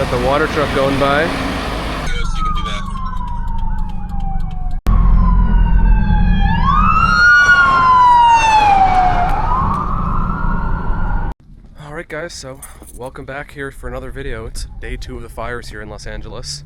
Got the water truck going by. Yes, you can do that. Alright guys, so welcome back here for another video. It's day 2 of the fires here in Los Angeles.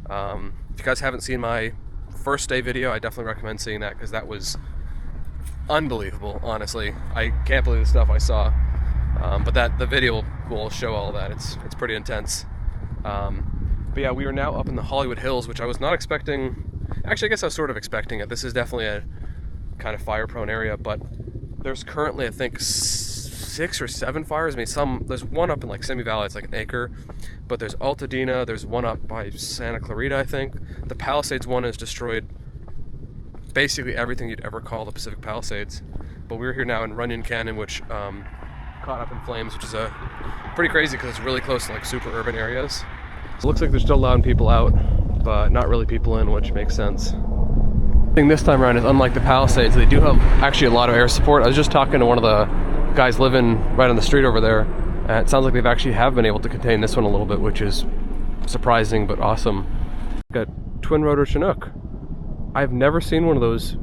If you guys haven't seen my first day video, I definitely recommend seeing that because that was unbelievable, honestly. I can't believe the stuff I saw. But the video will show all that. It's pretty intense. But yeah, we are now up in the Hollywood Hills, which I was not expecting. Actually, I guess I was sort of expecting it. This is definitely a kind of fire-prone area, but there's currently, I think, 6 or 7 fires. I mean, there's one up in like Simi Valley, it's like an acre, but there's Altadena, there's one up by Santa Clarita, I think. The Palisades one has destroyed basically everything you'd ever call the Pacific Palisades. But we're here now in Runyon Canyon, which caught up in flames, which is pretty crazy because it's really close to like super urban areas. So it looks like they're still allowing people out, but not really people in, which makes sense. The thing this time around is, unlike the Palisades, they do have actually a lot of air support. I was just talking to one of the guys living right on the street over there, and it sounds like they've actually been able to contain this one a little bit, which is surprising but awesome. Got twin rotor Chinook. I've never seen one of those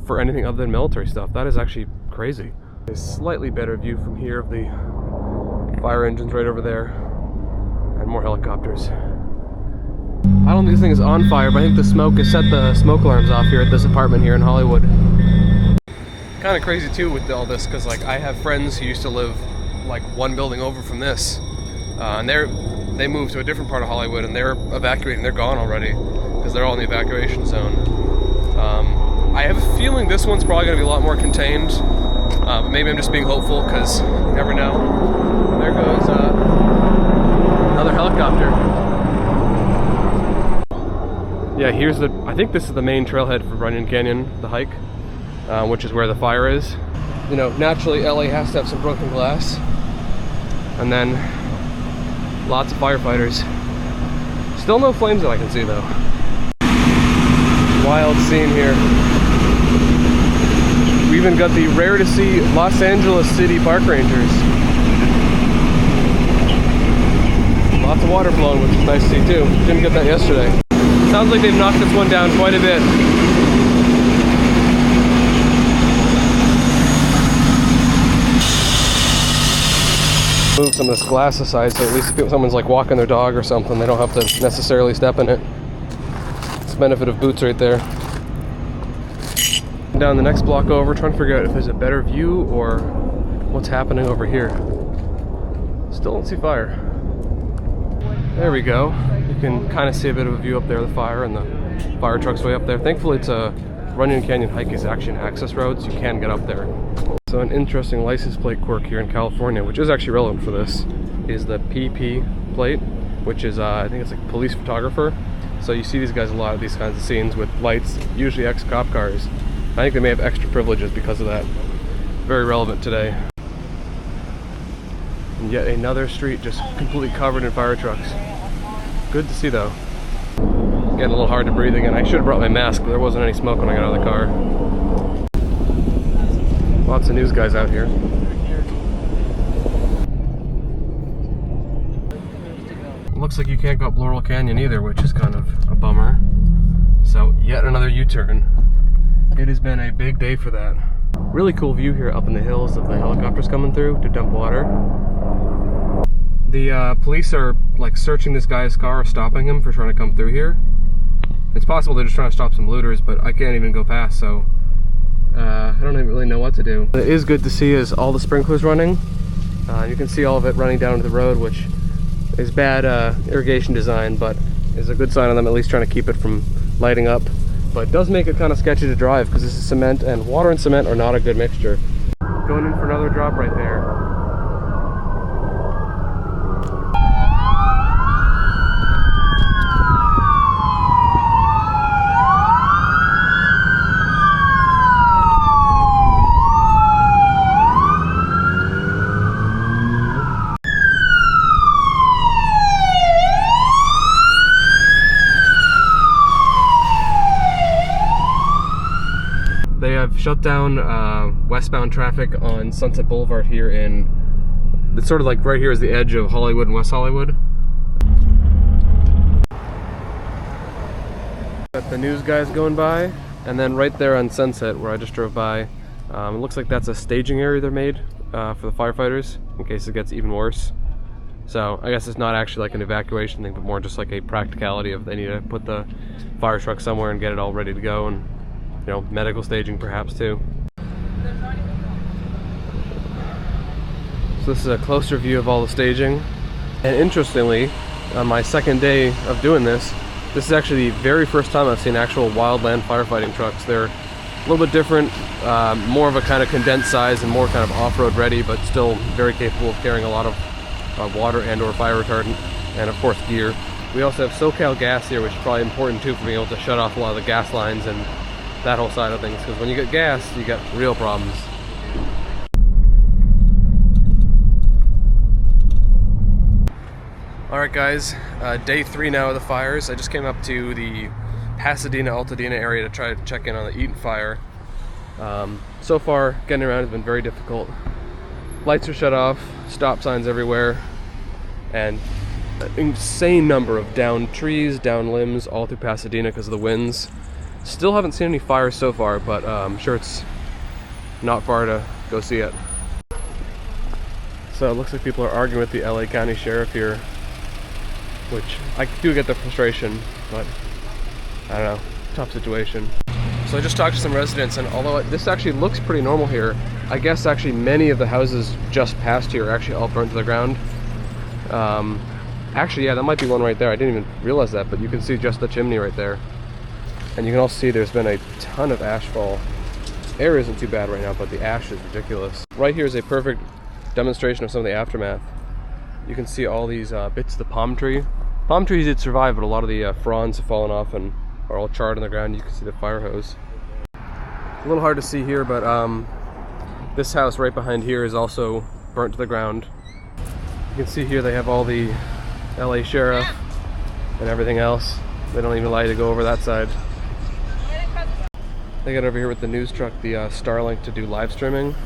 for anything other than military stuff. That is actually crazy. A slightly better view from here of the fire engines right over there, and more helicopters. I don't think this thing is on fire, but I think the smoke has set the smoke alarms off here at this apartment here in Hollywood. Kind of crazy too with all this, because like I have friends who used to live like one building over from this, and they moved to a different part of Hollywood, and they're evacuating. They're gone already because they're all in the evacuation zone. I have a feeling this one's probably going to be a lot more contained, but maybe I'm just being hopeful because you never know. There goes another helicopter. Yeah, I think this is the main trailhead for Runyon Canyon, the hike. Which is where the fire is. You know, naturally LA has to have some broken glass, and then lots of firefighters. Still no flames that I can see though. Wild scene here. We even got the rare to see Los Angeles City Park Rangers. Lots of water blowing, which is nice to see too. Didn't get that yesterday. Sounds like they've knocked this one down quite a bit. Move some of this glass aside, so at least if someone's like walking their dog or something, they don't have to necessarily step in it. It's the benefit of boots right there. Down the next block over, trying to figure out if there's a better view or what's happening over here. Still don't see fire. There we go. You can kind of see a bit of a view up there of the fire, and the fire truck's way up there. Thankfully, it's a Runyon Canyon hike is actually an access road, so you can get up there. So an interesting license plate quirk here in California, which is actually relevant for this, is the PP plate, which is, I think it's like police photographer. So you see these guys a lot of these kinds of scenes with lights, usually ex-cop cars. I think they may have extra privileges because of that. Very relevant today. And yet another street just completely covered in fire trucks. Good to see though. Getting a little hard to breathe again. I should have brought my mask, but there wasn't any smoke when I got out of the car. Lots of news guys out here. Looks like you can't go up Laurel Canyon either, which is kind of a bummer. So yet another U-turn. It has been a big day for that. Really cool view here up in the hills of the helicopters coming through to dump water. The police are like searching this guy's car, stopping him for trying to come through here. It's possible they're just trying to stop some looters, but I can't even go past, so I don't even really know what to do. What is good to see is all the sprinklers running. You can see all of it running down to the road, which is bad irrigation design, but is a good sign of them at least trying to keep it from lighting up. But it does make it kind of sketchy to drive because this is cement, and water and cement are not a good mixture. Going in for another drop right there. They have shut down westbound traffic on Sunset Boulevard here in, it's sort of like right here is the edge of Hollywood and West Hollywood. the news guys going by, and then right there on Sunset where I just drove by, it looks like that's a staging area they're made for the firefighters in case it gets even worse. So I guess it's not actually like an evacuation thing, but more just like a practicality of they need to put the fire truck somewhere and get it all ready to go, and you know, medical staging perhaps too. So this is a closer view of all the staging. And interestingly, on my second day of doing this is actually the very first time I've seen actual wildland firefighting trucks. They're a little bit different, more of a kind of condensed size and more kind of off-road ready, but still very capable of carrying a lot of water and or fire retardant, and of course gear. We also have SoCal gas here, which is probably important too for being able to shut off a lot of the gas lines and that whole side of things, because when you get gas, you get real problems. Alright guys, day 3 now of the fires. I just came up to the Pasadena-Altadena area to try to check in on the Eaton fire. So far, getting around has been very difficult. Lights are shut off, stop signs everywhere, and an insane number of downed trees, downed limbs all through Pasadena because of the winds. Still haven't seen any fires so far, but I'm sure it's not far to go see it. So it looks like people are arguing with the LA County Sheriff here, which I do get the frustration, but I don't know, tough situation. So I just talked to some residents, and although this actually looks pretty normal here, I guess actually many of the houses just past here are actually all burnt to the ground. Actually, yeah, that might be one right there. I didn't even realize that, but you can see just the chimney right there. And you can also see there's been a ton of ash fall. Air isn't too bad right now, but the ash is ridiculous. Right here is a perfect demonstration of some of the aftermath. You can see all these bits of the palm tree. Palm trees did survive, but a lot of the fronds have fallen off and are all charred on the ground. You can see the fire hose. A little hard to see here, but this house right behind here is also burnt to the ground. You can see here they have all the LA Sheriff and everything else. They don't even allow you to go over that side. They got over here with the news truck, the Starlink, to do live streaming.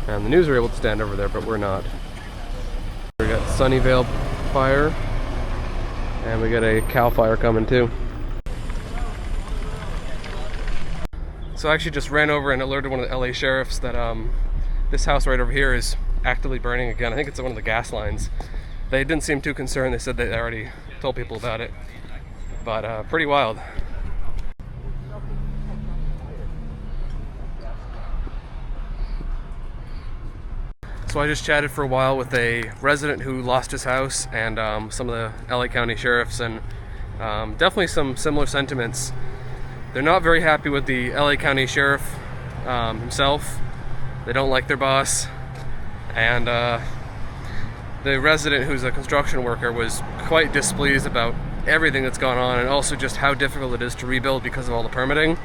And the news are able to stand over there, but we're not. We got Sunnyvale fire. And we got a Cal fire coming too. So I actually just ran over and alerted one of the LA sheriffs that this house right over here is actively burning again. I think it's one of the gas lines. They didn't seem too concerned. They said they already told people about it. But pretty wild. So I just chatted for a while with a resident who lost his house and some of the LA County sheriffs, and definitely some similar sentiments. They're not very happy with the LA County sheriff himself. They don't like their boss, and the resident, who's a construction worker, was quite displeased about everything that's gone on, and also just how difficult it is to rebuild because of all the permitting.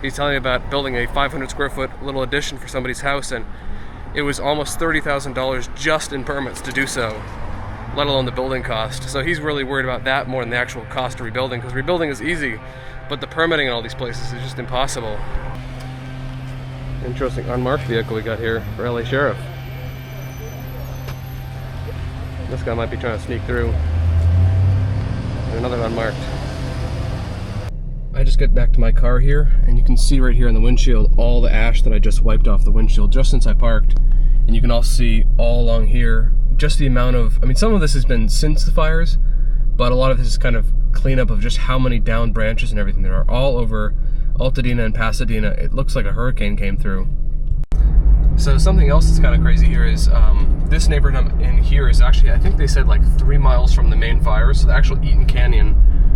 He's telling me about building a 500 square foot little addition for somebody's house, and it was almost $30,000 just in permits to do so, let alone the building cost. So he's really worried about that more than the actual cost of rebuilding, because rebuilding is easy, but the permitting in all these places is just impossible. Interesting unmarked vehicle we got here for LA Sheriff. This guy might be trying to sneak through. And another unmarked. I just get back to my car here, and you can see right here on the windshield all the ash that I just wiped off the windshield just since I parked. And you can also see all along here just the amount of, I mean, some of this has been since the fires, but a lot of this is kind of cleanup of just how many downed branches and everything there are all over Altadena and Pasadena. It looks like a hurricane came through. So something else that's kind of crazy here is this neighborhood I'm in here is actually, I think they said like 3 miles from the main fires. So the actual Eaton Canyon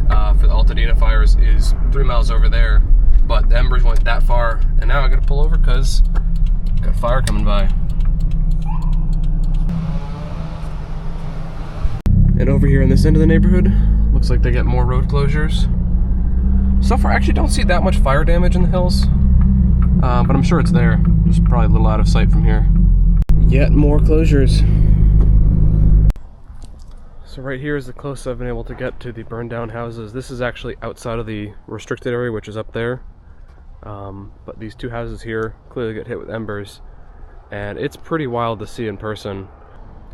for the Altadena fires is 3 miles over there, but the embers went that far, and now I gotta pull over because got fire coming by. And over here in this end of the neighborhood, looks like they get more road closures. So far, I actually don't see that much fire damage in the hills, but I'm sure it's there. Just probably a little out of sight from here. Yet more closures. So right here is the closest I've been able to get to the burned down houses. This is actually outside of the restricted area, which is up there. But these two houses here clearly get hit with embers, and it's pretty wild to see in person.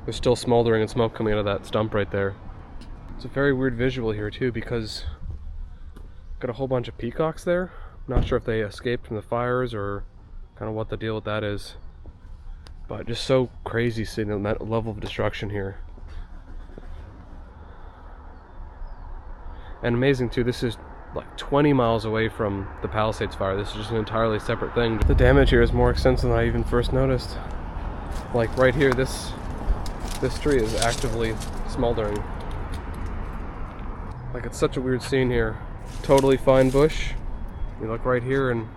There's still smoldering and smoke coming out of that stump right there. It's a very weird visual here too, because Got a whole bunch of peacocks there. Not sure if they escaped from the fires or kind of what the deal with that is. But just so crazy seeing that level of destruction here. And amazing too, this is like 20 miles away from the Palisades fire. This is just an entirely separate thing. The damage here is more extensive than I even first noticed. Like right here, this tree is actively smoldering. Like, it's such a weird scene here. Totally fine bush. You look right here and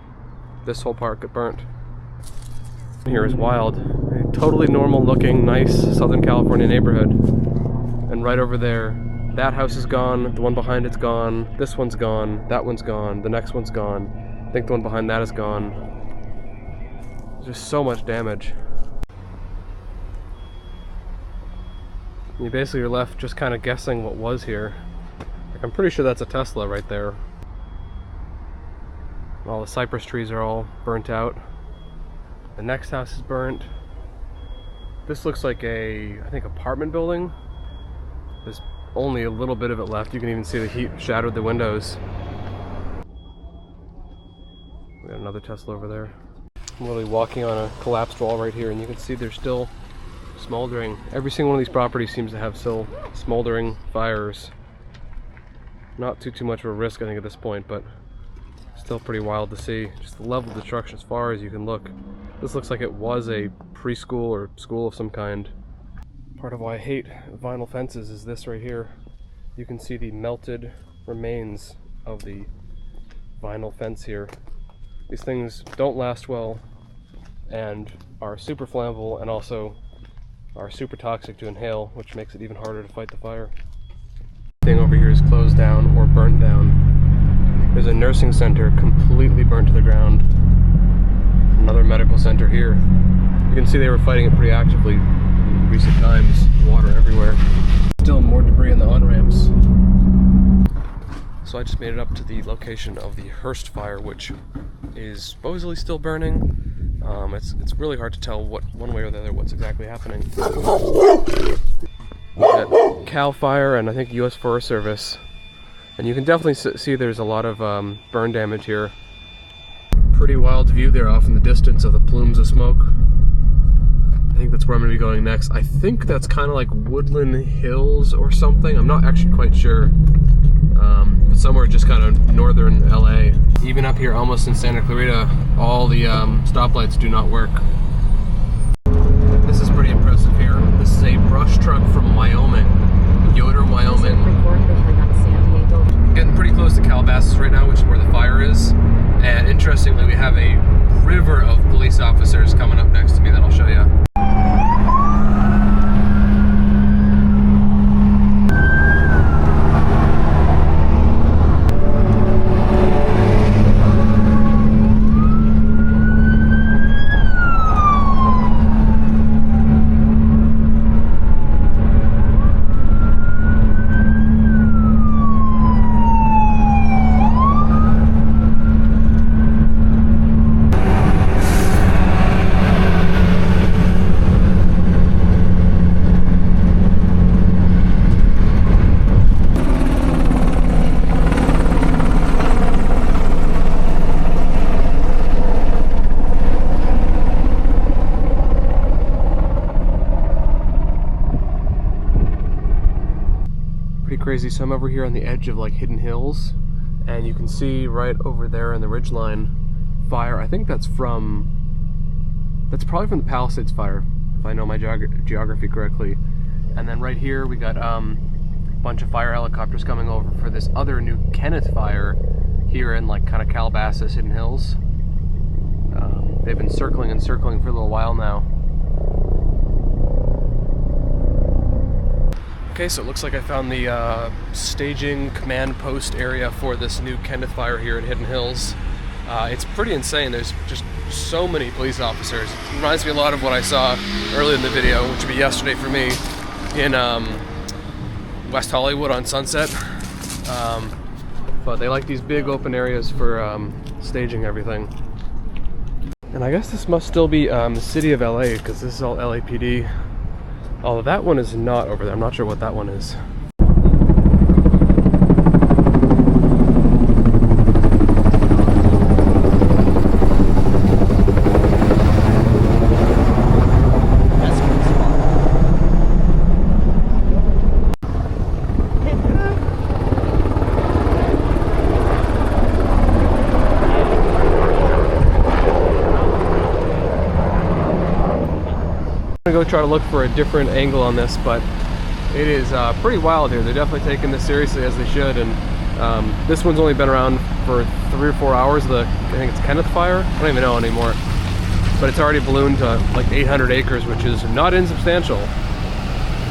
this whole part got burnt. Here is wild. A totally normal looking, nice Southern California neighborhood. And right over there, that house is gone, the one behind it's gone, this one's gone, that one's gone, the next one's gone. I think the one behind that is gone. There's just so much damage. You basically are left just kind of guessing what was here. Like, I'm pretty sure that's a Tesla right there. All the cypress trees are all burnt out. The next house is burnt. This looks like a, I think, apartment building. There's only a little bit of it left. You can even see the heat shattered the windows. We got another Tesla over there. I'm literally walking on a collapsed wall right here, and you can see there's still smoldering. Every single one of these properties seems to have still smoldering fires. Not too much of a risk, I think, at this point, but still pretty wild to see. Just the level of destruction as far as you can look. This looks like it was a preschool or school of some kind. Part of why I hate vinyl fences is this right here. You can see the melted remains of the vinyl fence here. These things don't last well and are super flammable, and also are super toxic to inhale, which makes it even harder to fight the fire. Everything over here is closed down or burnt down. There's a nursing center completely burnt to the ground. Another medical center here. You can see they were fighting it pretty actively in recent times. Water everywhere. Still more debris in the on-ramps. So I just made it up to the location of the Hearst fire, which is supposedly still burning. It's really hard to tell one way or the other what's exactly happening. Got Cal Fire and I think U.S. Forest Service. And you can definitely see there's a lot of burn damage here. Pretty wild view there off in the distance of the plumes of smoke. I think that's where I'm going to be going next. I think that's kind of like Woodland Hills or something. I'm not actually quite sure. But somewhere just kind of northern LA. Even up here almost in Santa Clarita, all the stoplights do not work. This is pretty impressive here. This is a brush truck from Wyoming. Yoder, Wyoming. Getting pretty close to Calabasas right now, which is where the fire is. And interestingly, we have a river of police officers coming up next to me that I'll show you. Crazy. So I'm over here on the edge of like Hidden Hills, and you can see right over there in the ridgeline fire. I think that's probably from the Palisades fire, if I know my geography correctly. And then right here we got a bunch of fire helicopters coming over for this other new Kenneth fire here in like kind of Calabasas, Hidden Hills. They've been circling and circling for a little while now. Okay, so it looks like I found the staging command post area for this new Kenneth fire here at Hidden Hills. It's pretty insane. There's just so many police officers. It reminds me a lot of what I saw earlier in the video, which would be yesterday for me, in West Hollywood on Sunset. But they like these big open areas for staging everything. And I guess this must still be the city of LA, because this is all LAPD. Although that one is not over there. I'm not sure what that one is. go try to look for a different angle on this, but it is pretty wild here. They're definitely taking this seriously, as they should, and this one's only been around for 3 or 4 hours. I think it's Kenneth Fire? I don't even know anymore. But it's already ballooned to like 800 acres, which is not insubstantial.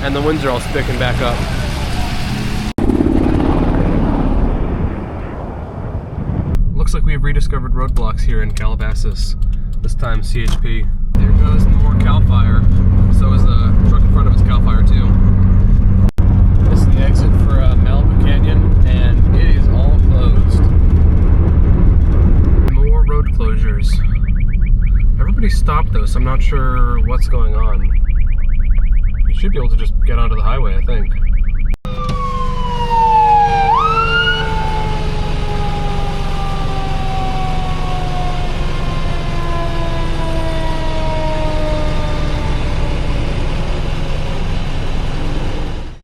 And the winds are all picking back up. Looks like we've rediscovered roadblocks here in Calabasas. This time CHP. There goes more Cal Fire. So is the truck in front of it's Cal Fire too. This is the exit for Malibu Canyon, and it is all closed. More road closures. Everybody stopped though, so I'm not sure what's going on. You should be able to just get onto the highway, I think.